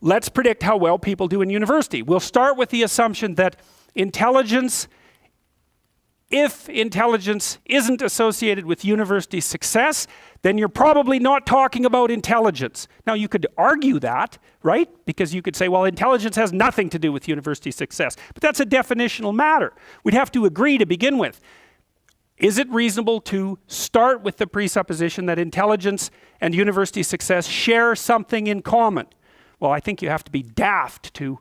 let's predict how well people do in university. We'll start with the assumption that intelligence, if intelligence isn't associated with university success, then you're probably not talking about intelligence. Now you could argue that, right? Because you could say, well, intelligence has nothing to do with university success. But that's a definitional matter. We'd have to agree to begin with. Is it reasonable to start with the presupposition that intelligence and university success share something in common? Well, I think you have to be daft to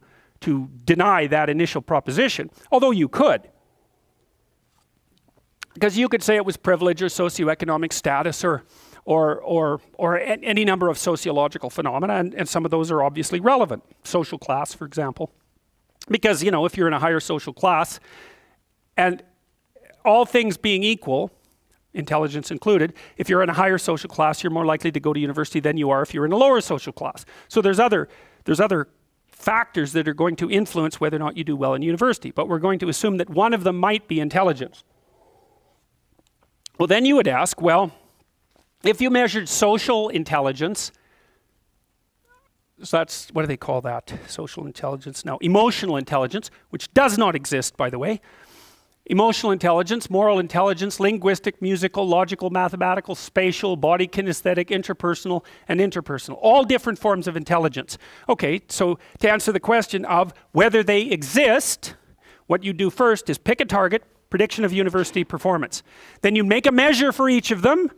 deny that initial proposition, although you could. Because you could say it was privilege or socioeconomic status or any number of sociological phenomena, and some of those are obviously relevant. Social class, for example. Because, you know, if you're in a higher social class, and all things being equal, intelligence included, if you're in a higher social class, you're more likely to go to university than you are if you're in a lower social class. So there's other factors that are going to influence whether or not you do well in university, but we're going to assume that one of them might be intelligence. Well, then you would ask, well, if you measured social intelligence, so that's, what do they call that? Social intelligence? No, emotional intelligence, which does not exist, by the way. Emotional intelligence, moral intelligence, linguistic, musical, logical, mathematical, spatial, body kinesthetic, interpersonal, and interpersonal. All different forms of intelligence. Okay, so to answer the question of whether they exist, what you do first is pick a target, prediction of university performance. Then you make a measure for each of them.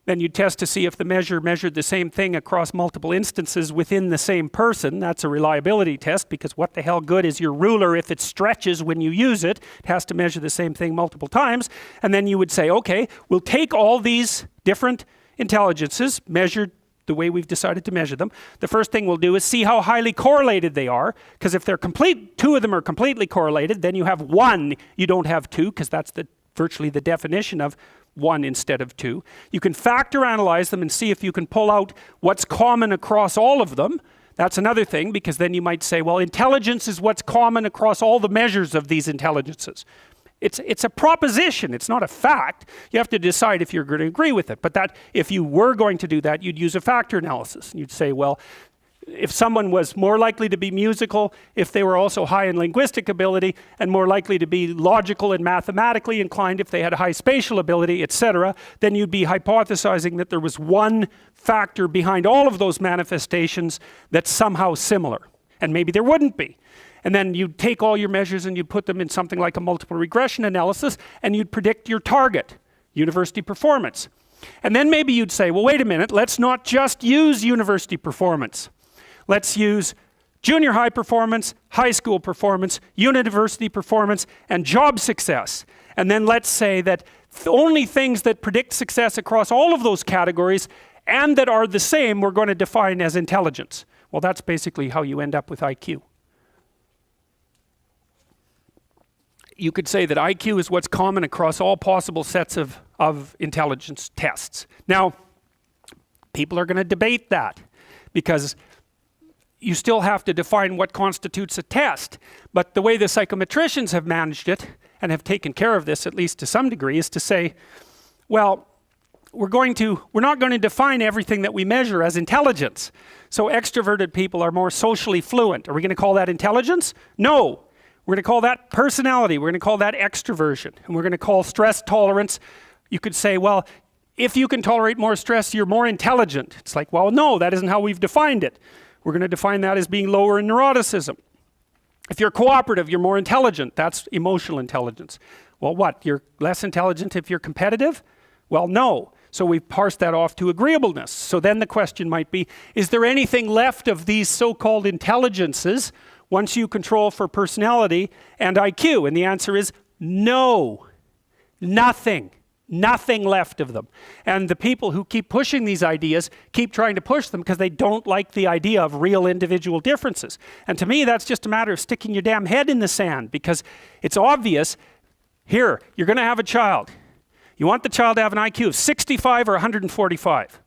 Then you test to see if the measure measured the same thing across multiple instances within the same person. That's a reliability test, because what the hell good is your ruler if it stretches when you use it? It has to measure the same thing multiple times. And then you would say, okay, we'll take all these different intelligences measured the way we've decided to measure them. The first thing we'll do is see how highly correlated they are, because if they're two of them are completely correlated, then you have one, you don't have two, because that's virtually the definition of one instead of two. You can factor analyze them and see if you can pull out what's common across all of them. That's another thing, because then you might say, well, intelligence is what's common across all the measures of these intelligences. It's a proposition, it's not a fact. You have to decide if you're going to agree with it. But that, if you were going to do that, you'd use a factor analysis. And you'd say, well, if someone was more likely to be musical, if they were also high in linguistic ability, and more likely to be logical and mathematically inclined if they had high spatial ability, etc., then you'd be hypothesizing that there was one factor behind all of those manifestations that's somehow similar. And maybe there wouldn't be. And then you'd take all your measures and you'd put them in something like a multiple regression analysis, and you'd predict your target, university performance. And then maybe you'd say, well, wait a minute, let's not just use university performance. Let's use junior high performance, high school performance, university performance, and job success. And then let's say that the only things that predict success across all of those categories and that are the same, we're going to define as intelligence. Well, that's basically how you end up with IQ. You could say that IQ is what's common across all possible sets of intelligence tests. Now, people are going to debate that, because you still have to define what constitutes a test. But the way the psychometricians have managed it, and have taken care of this at least to some degree, is to say, well, we're not going to define everything that we measure as intelligence. So extroverted people are more socially fluent. Are we going to call that intelligence? No. We're going to call that personality. We're going to call that extroversion. And we're going to call stress tolerance. You could say, well, if you can tolerate more stress, you're more intelligent. It's like, well, no, that isn't how we've defined it. We're going to define that as being lower in neuroticism. If you're cooperative, you're more intelligent. That's emotional intelligence. Well, what? You're less intelligent if you're competitive? Well, no. So we've parsed that off to agreeableness. So then the question might be, is there anything left of these so-called intelligences once you control for personality and IQ? And the answer is no. Nothing. Nothing left of them. And the people who keep pushing these ideas keep trying to push them because they don't like the idea of real individual differences. And to me, that's just a matter of sticking your damn head in the sand, because it's obvious. Here, you're going to have a child. You want the child to have an IQ of 65 or 145.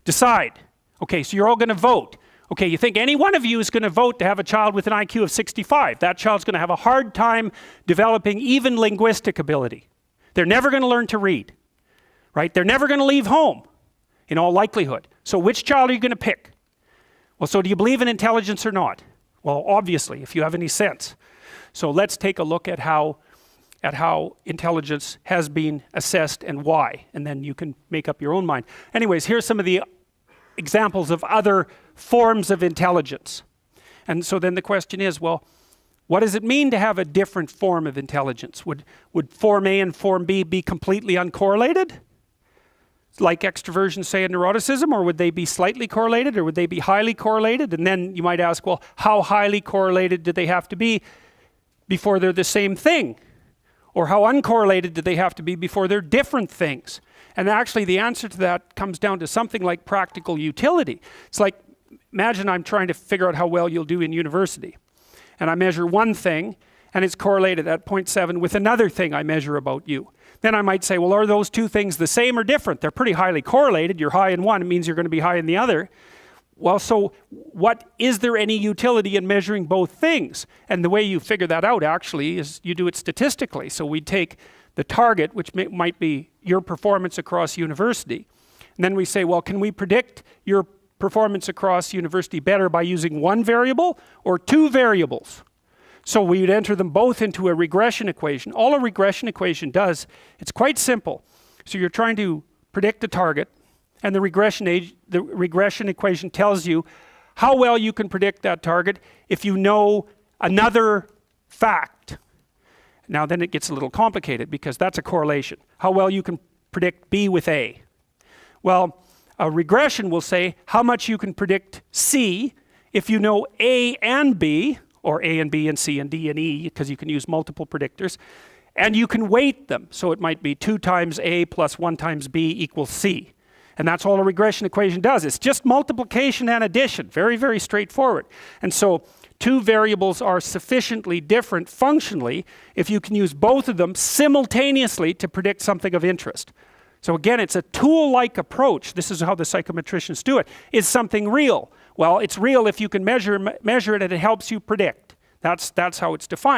Decide. Okay, so you're all going to vote. Okay, you think any one of you is going to vote to have a child with an IQ of 65. That child's going to have a hard time developing even linguistic ability. They're never going to learn to read, right? They're never going to leave home, in all likelihood. So which child are you going to pick? Well, so do you believe in intelligence or not? Well, obviously, if you have any sense. So let's take a look at how intelligence has been assessed and why, and then you can make up your own mind. Anyways, here's some of the examples of other forms of intelligence. And so then the question is, well, what does it mean to have a different form of intelligence? Would form A and form B be completely uncorrelated? Like extroversion, say, and neuroticism, or would they be slightly correlated, or would they be highly correlated? And then you might ask, well, how highly correlated do they have to be before they're the same thing? Or how uncorrelated do they have to be before they're different things? And actually the answer to that comes down to something like practical utility. It's like, imagine I'm trying to figure out how well you'll do in university. And I measure one thing, and it's correlated at 0.7 with another thing I measure about you. Then I might say, well, are those two things the same or different? They're pretty highly correlated. You're high in one, it means you're going to be high in the other. Well, so is there any utility in measuring both things? And the way you figure that out actually is you do it statistically. So we take the target, which might be your performance across university. And then we say, well, can we predict your performance across university better by using one variable or two variables? So we would enter them both into a regression equation. All a regression equation does, it's quite simple. So you're trying to predict a target, and the regression equation tells you how well you can predict that target if you know another fact. Now then it gets a little complicated because that's a correlation. How well you can predict B with A. Well, a regression will say how much you can predict C if you know A and B, or A and B and C and D and E, because you can use multiple predictors, and you can weight them. So it might be 2 times A plus 1 times B equals C. And that's all a regression equation does. It's just multiplication and addition. Very, very straightforward. And so two variables are sufficiently different functionally if you can use both of them simultaneously to predict something of interest. So again, it's a tool-like approach. This is how the psychometricians do it. Is something real? Well, it's real if you can measure it and it helps you predict. That's how it's defined.